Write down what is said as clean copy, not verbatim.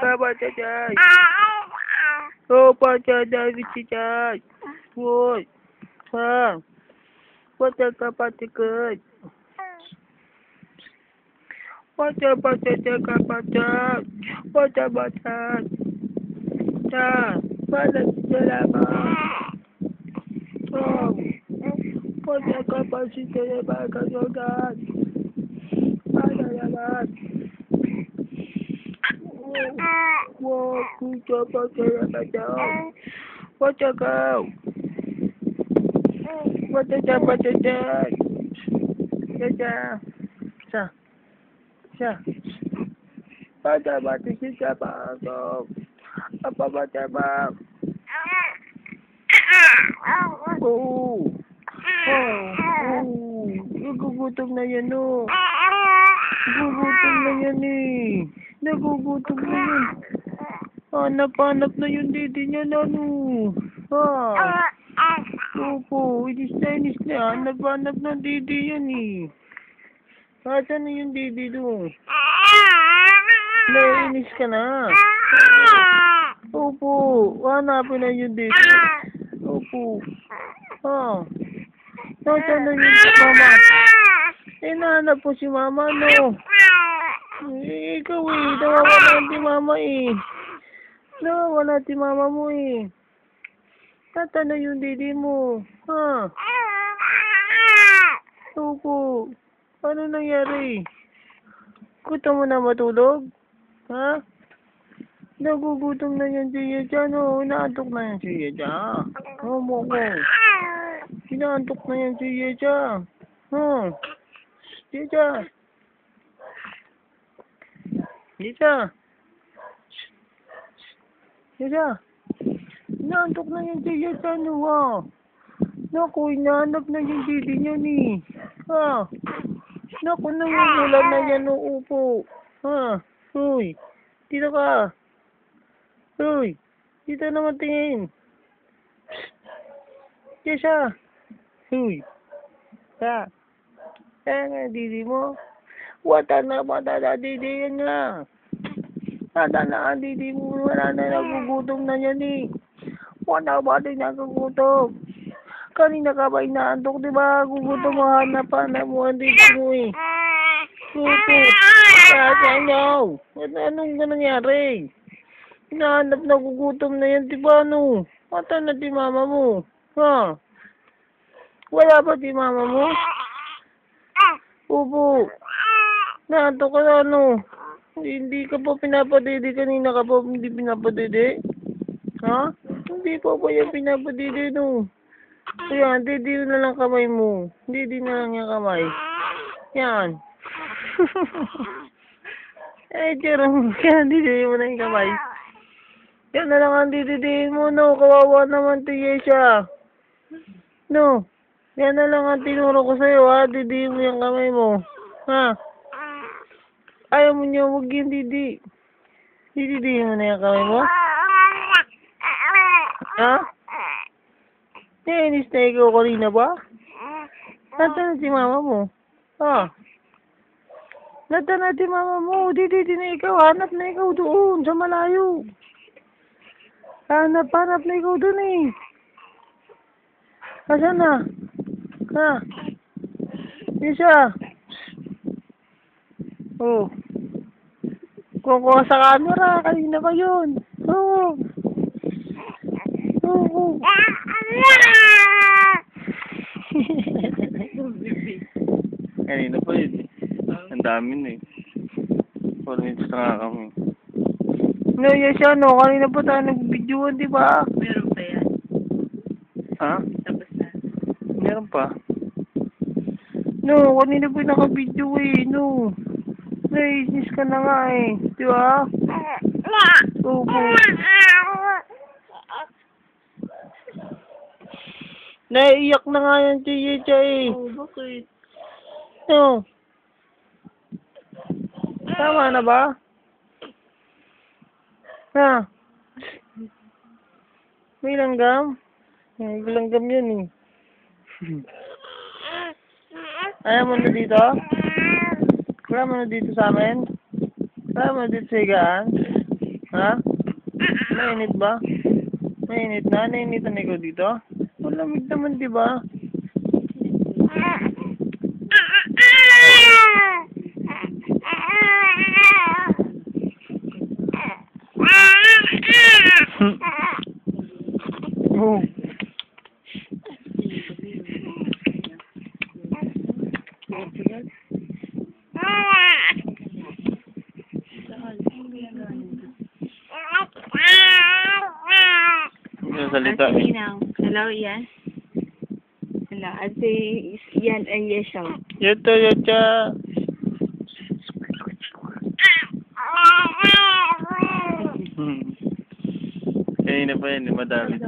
Kapatid. Opa, David si Chad. Woy. Ha. What's kapatid? What's kapatid? What's kapatid? Ta. Balik sila ba? Oh. What's kapatid? Kasugat. Ano naman? Wow, kucha pa kaya ka daw. What's a go? What's a jump? What's a jump? Siya. Bata si siya pa ako. Apa bata ba? Oo. Nagugutom na yan, no. Nagugutom na yan, eh. Nagugutom na yan. Hanap-hanap na yung didi niya, no. Opo, inis na. Hanap-hanap na didi yan, eh. Saan na yung didi doon? Naiinis ka na. Opo, hanapin na yung didi. Opo. Saan na yung mama? Nahanap po si mama, no. Ikaw, eh. Nawawala si mama, eh. Nawawala si mama mo, eh. Saan na yung didi mo? Opo. Ano nangyari? Gusto mo na matulog? Ha? Nagugutom na yan siya dyan, oh. Inaantok na yan siya dyan. Mo. Inaantok na yan siya dyan. Siya. Inaantok na yan siya dyan, oh. Naku, inaanap na yung didi niya, ni. Naku, nangulan na yan, oh, upo. Uy, dito ka. Uy, dito naman tingin. Siya. Uy. Nga, didi mo. Wata na didi yan nga. Wata na didi mo. Wala na nagugutom na yan, eh. Wala ba din nagugutom? Kanina ka ba inaantok, diba? Gugutom mo, hanap mo ang didi mo, eh. Ano? Anong nangyari? Hinahanap na gugutom na yan, diba, no? Mata na di mama mo. Wala ba di mama mo? Opo. Naantok ka na, ano? Hindi ka pa pinapadidi. Kanina ka pa hindi pinapadidi? Hindi pa ba yan pinapadidi, no? Ayan, didi na lang kamay mo. Didi na lang yung kamay. Yan. Jerome, kaya didi mo na yung kamay. Yan na lang ang dididiin mo, no? Kawawa naman tiye siya. No? Yan na lang ang tinuro ko sa'yo, ha? Didiin mo yung kamay mo. Ayaw mo niya, huwag yung didi. Dididiin mo na yung kamay mo? Nainis na ikaw kanina ba? Nasaan na si mama mo? Nasaan na si mama mo? Didi na ikaw. Hanap na ikaw doon sa malayo. Hanap na ikaw doon, eh. Nasaan na? Isa. Kukuha sa camera. Kanina pa yun. Kanina pa yun, eh. Ang dami na, eh. 4 minutes na nga kami. No, yes, ano. Kanina pa tayo nag-videoan, di ba? Meron pa yan? Tapos na? Meron pa. No, kanina pa naka-video, eh. No. Naiinis ka na nga, eh. Di ba? Opo. Naiiyak na nga yan si Yecha, eh. Bakit? No. Tama na ba? May langgam? May langgam yun, eh. Ayaw mo na dito? Wala mo na dito sa amin? Wala mo na dito sa higaan? Ha? Mainit ba? Mainit na? Nainitan ikaw dito? Malamig naman, di ba? Oh. Yung salita eh. Hello, Ian. Hello, ate Ian ay Yesha. Yato, yato. Kaya na pa yun, madami.